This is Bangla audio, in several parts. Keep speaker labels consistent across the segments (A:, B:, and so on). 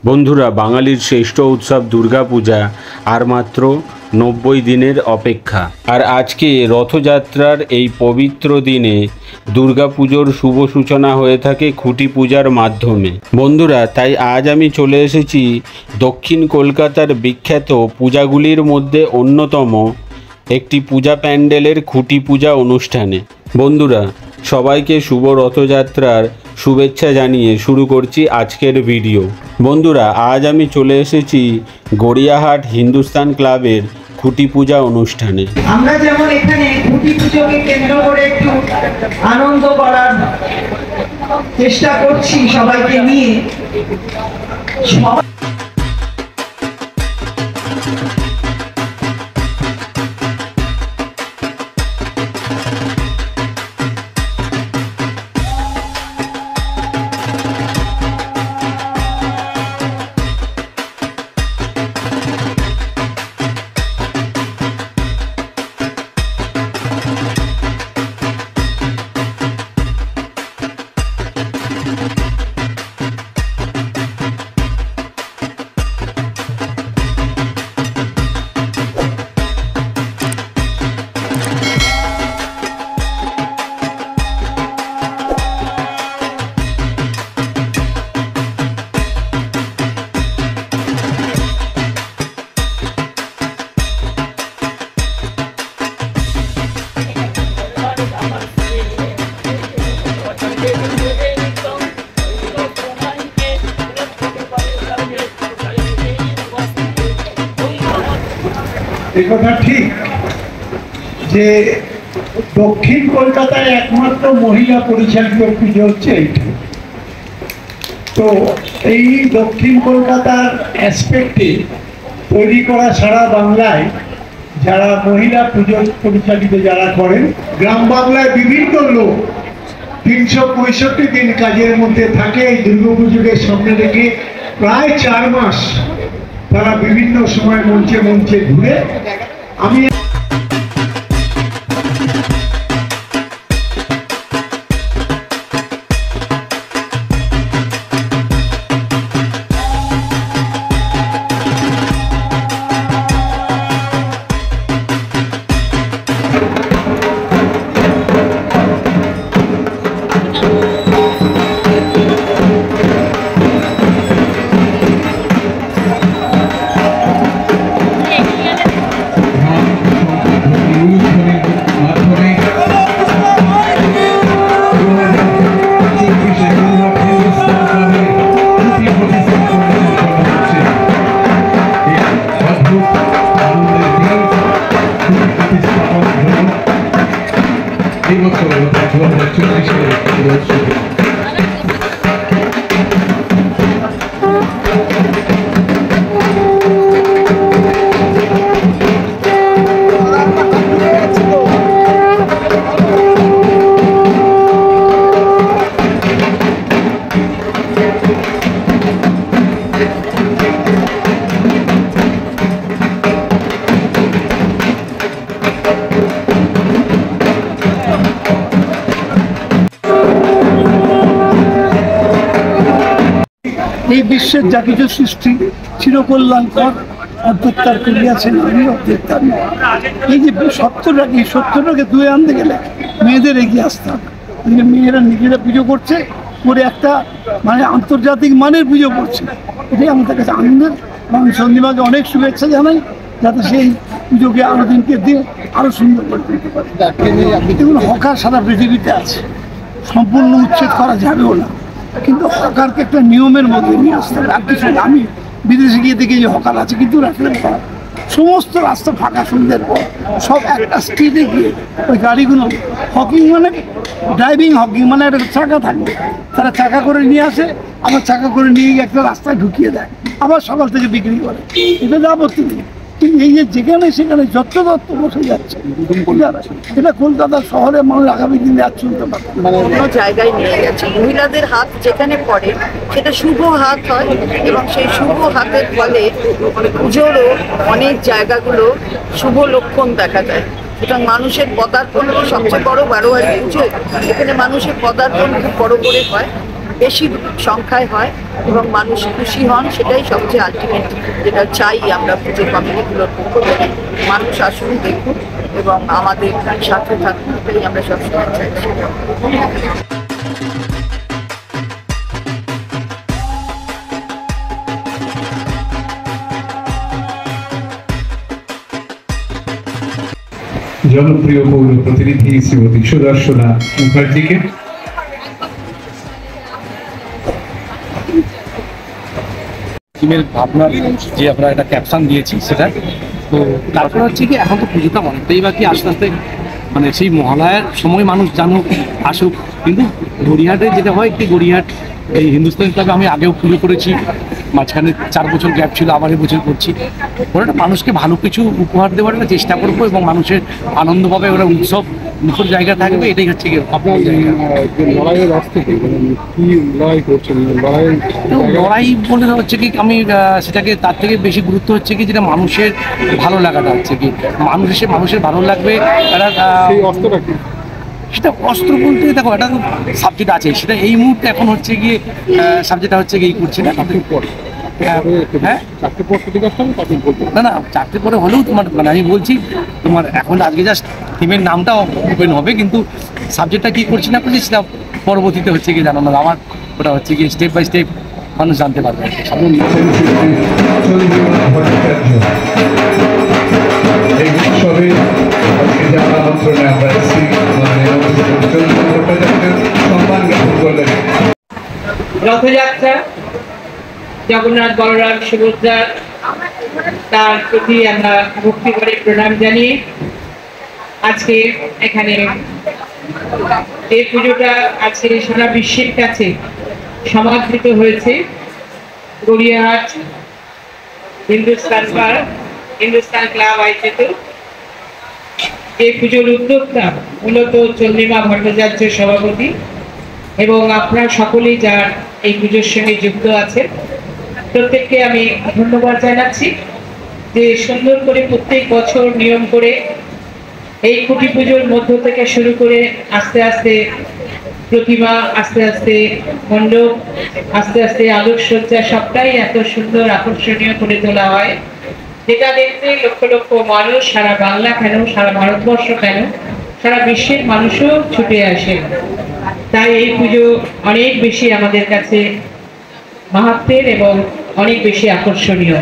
A: বন্ধুরা, বাঙালির শ্রেষ্ঠ উৎসব দুর্গাপূজা আর মাত্র 90 দিনের অপেক্ষা। আর আজকে রথযাত্রার এই পবিত্র দিনে দুর্গাপুজোর শুভ সূচনা হয়ে থাকে খুঁটি পূজার মাধ্যমে। বন্ধুরা, তাই আজ আমি চলে এসেছি দক্ষিণ কলকাতার বিখ্যাত পূজাগুলির মধ্যে অন্যতম একটি পূজা প্যান্ডেলের খুঁটি পূজা অনুষ্ঠানে। বন্ধুরা, সবাইকে শুভ রথযাত্রার শুভেচ্ছা জানিয়ে শুরু করছি আজকের ভিডিও। বন্ধুরা, আজ আমি চলে এসেছি গড়িয়াহাট হিন্দুস্তান ক্লাবের খুঁটি পূজা অনুষ্ঠানে।
B: আমরা যেমন এখানে খুঁটি পুজোকে কেন্দ্র করে একটু আনন্দ করার চেষ্টা করছি সবাইকে নিয়ে।
C: কথা ঠিক যে দক্ষিণ কলকাতায় একমাত্র মহিলা পরিচালিত পুজো হচ্ছে এইটা। তো এই দক্ষিণ কলকাতার অ্যাসপেক্টে তৈরি করা সারা বাংলায় যারা মহিলা পুজো পরিচালিত যারা করেন, গ্রাম বাংলায় বিভিন্ন লোক 365 দিন কাজের মধ্যে থাকে। এই দুর্গাপুজোকে সামনে রেখে প্রায় 4 মাস তারা বিভিন্ন সময় মঞ্চে মঞ্চে ঘুরে। আমি এই বিশ্বের যা কিছু সৃষ্টি চিরকল্যাণকর অধ্যত্তার করিয়াছেন, আমি অধ্যত্তার নয়। এই যে সত্যটাকে দুয়ে আনতে গেলে মেয়েদের এগিয়ে আসতে হবে। মেয়েরা নিজেরা পুজো করছে, করে একটা আন্তর্জাতিক মানের পুজো করছে, এটাই আমাদের কাছে আনন্দের। এবং সন্দীপাকে অনেক শুভেচ্ছা জানাই, যাতে সেই পুজোকে আরো দিনকে দিয়ে আরো সুন্দর করে তুলতে পারে। এগুলো হকার সারা পৃথিবীতে আছে, সম্পূর্ণ উচ্ছেদ করা যাবেও না, কিন্তু হকারকে একটা নিয়মের মধ্যে নিয়ে আসতে হবে। আর কিছু আমি বিদেশে গিয়ে দেখি যে হকার আছে, কিন্তু সমস্ত রাস্তা ফাঁকা সন্ধ্যের পর সব একটা স্ট্রিটে গিয়ে ওই গাড়িগুলো হকিং ড্রাইভিং হকিং একটা চাকা থাকবে, তারা চাকা করে নিয়ে আসে, আবার চাকা করে নিয়ে গিয়ে একটা রাস্তায় ঢুকিয়ে দেয়, আবার সকাল থেকে বিক্রি করে। এটা আপত্তি নেই, কিন্তু এই যে যেখানে সেখানে যত্র বসে যাচ্ছে, এটা কলকাতা শহরে মানুষ আগামী দিনে আর চলতে পারে
D: অন্য জায়গায় নিয়ে গেছে। মহিলাদের হাত যেখানে পড়ে সেটা শুভ হাত হয়, এবং সেই শুভ হাতের ফলে পুজোরও অনেক জায়গাগুলো শুভ লক্ষণ দেখা যায়। সুতরাং মানুষের পদার্পণ সবচেয়ে বড় বারোয়ারি পুজো, এখানে মানুষের পদার্পণ খুব বড় করে হয়। বেশি সংখ্যায় হয় এবং মানুষ খুশি হন, সেটাই সবচেয়ে আলটিমেট যেটা চাই আমরা পুজো কমিটিগুলোর পক্ষ থেকে। মানুষ আসুন, দেখুন এবং আমাদের সাথে থাকুন, এটাই আমরা সবসময় চাইছি।
E: জনপ্রিয় পৌর প্রতিনিধি শ্রীমতী সুদর্শনা মুখার্জিকে
F: টিমের ভাবনার যে আমরা একটা ক্যাপশন দিয়েছি সেটা। তো তারপর হচ্ছে কি এখন তো পুজোটা অনেকটাই বাকি, আস্তে আস্তে মানে সেই মহালয়ার সময় মানুষ জানুক আসুক। কিন্তু গড়িয়াহাটে যেটা হয় কি, গড়িয়াহাট এই হিন্দুস্তান ক্লাবে আমি আগেও পুজো করেছি, মাঝখানে 4 বছর গ্যাপ ছিল, আবার এই বছর করছি। ওরা মানুষকে ভালো কিছু উপহার দেওয়ার একটা চেষ্টা করবো এবং মানুষের আনন্দ পাবে, ওরা উৎসব মুখর জায়গা থাকবে, এটাই হচ্ছে কি আপনার জায়গা।
E: লড়াইয়ের রাস থেকে কি লড়াই করছেন?
F: লড়াই বলে হচ্ছে কি, আমি সেটাকে তার থেকে বেশি গুরুত্ব হচ্ছে কি যেটা মানুষের ভালো লাগাটা হচ্ছে কি, মানুষের ভালো লাগবে।
E: অস্ত্রটা কি?
F: সেটা অস্ত্র বলতে দেখো, একটা সাবজেক্ট আছে, সেটা এই মুহূর্তে এখন হচ্ছে গিয়ে সাবজেক্টটা হচ্ছে গিয়ে করছে না। হ্যাঁ, না না, 4টে পরে হলেও তোমার মানে আমি বলছি তোমার এখন আজকে জাস্ট টিমের নামটা ওপেন হবে, কিন্তু সাবজেক্টটা কি করছি না করছি সেটা পরবর্তীতে হচ্ছে গিয়ে জানানো। আমার ওটা হচ্ছে গিয়ে স্টেপ বাই স্টেপ মানুষ জানতে পারবে।
G: রথযাত্রা জগন্নাথ বলরাম সুভদ্রার, তার প্রতি আমরা ভক্তি করে প্রণাম জানিয়ে আজকে এখানে এই পুজোটা আজকে সারা বিশ্বের কাছে সমাদৃত হয়েছে। গড়িয়াহাট হিন্দুস্তান ক্লাব আয়োজিত এই পুজোর উদ্যোক্তা মূলত চন্দ্রিমা ভট্টাচার্য সভাপতি, এবং আপনারা সকলেই যার এই পুজোর সঙ্গে যুক্ত আছে প্রত্যেককে আমি ধন্যবাদ জানাচ্ছি যে সুন্দর করে প্রত্যেক বছর নিয়ম করে এই খুঁটি পুজোর মধ্য থেকে শুরু করে আস্তে আস্তে প্রতিমা, আস্তে আস্তে মণ্ডপ, আস্তে আস্তে আলোকসজ্জা, সবটাই এত সুন্দর আকর্ষণীয় করে তোলা হয়, যেটা দেখতে লক্ষ লক্ষ মানুষ সারা বাংলা কেন, সারা ভারতবর্ষ কেন, সারা বিশ্বের মানুষও ছুটে আসে। তাই এই পুজো অনেক বেশি আমাদের কাছে মাহাত্ম্যের এবং অনেক বেশি আকর্ষণীয়।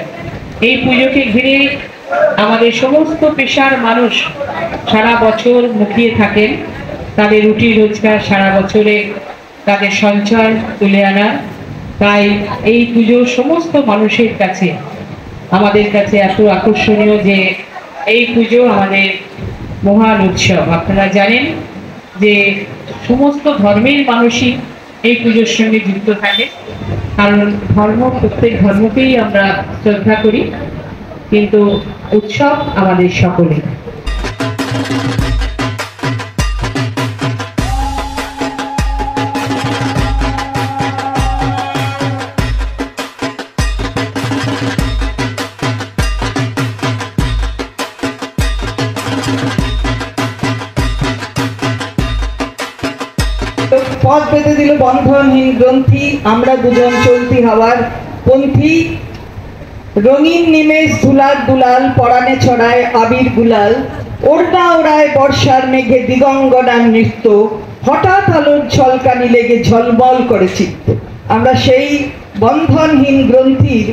G: এই পুজোকে ঘিরে আমাদের সমস্ত পেশার মানুষ সারা বছর মুখিয়ে থাকেন, তাদের রুটি রোজগার সারা বছরে তাদের সঞ্চয় তুলে আনা। তাই এই পুজো সমস্ত মানুষের কাছে আমাদের কাছে এত আকর্ষণীয় যে এই পুজো আমাদের মহান উৎসব। আপনারা জানেন যে সমস্ত ধর্মের মানুষই এই পুজোর সঙ্গে যুক্ত থাকে, কারণ প্রত্যেক ধর্মকেই আমরা শ্রদ্ধা করি, কিন্তু উৎসব আমাদের সকলের।
B: পথ বেঁধে দিল বন্ধনহীন গ্রন্থি, আমরা দুজন চলতি হওয়ার পন্থী। রঙিন নিমেষ ধুলার দুলাল, পরাণে ছড়ায় আবির গুলাল, ওড়না ওড়ায় বর্ষার মেঘে দিগঙ্গনার নৃত্য, হঠাৎ আলোর ঝলকানি লেগে ঝলমল করে চিত্ত। আমরা সেই বন্ধনহীন গ্রন্থির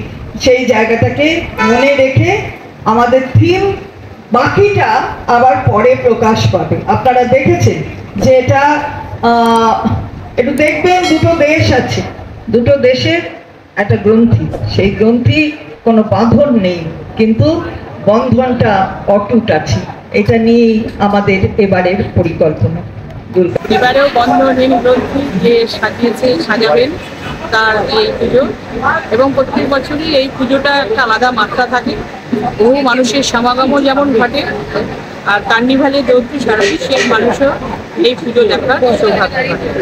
B: সেই জায়গাটাকে মনে রেখে আমাদের থিম বাকিটা আবার পরে প্রকাশ পাবে। আপনারা দেখেছেন যে এটা একটু দেখবেন, দুটো দেশ আছে, দুটো দেশের একটা গ্রন্থি, সেই গ্রন্থি কোনো বাঁধন নেই, কিন্তু বন্ধনটা অটুট আছে। এটা নিয়েই আমাদের এবারের পরিকল্পনা।
H: এবারেও বন্ধনহীন গ্রন্থি যে সাজাবেন তার এই পুজো, এবং প্রত্যেক বছরই এই পুজোটা একটা আলাদা মাত্রা থাকে। বহু মানুষের সমাগমও যেমন ঘটে, আর কার্নিভালের দৌড়টি সারা বিশ্বের মানুষও এই পুজো দেখার সৌভাগ্য ঘটে।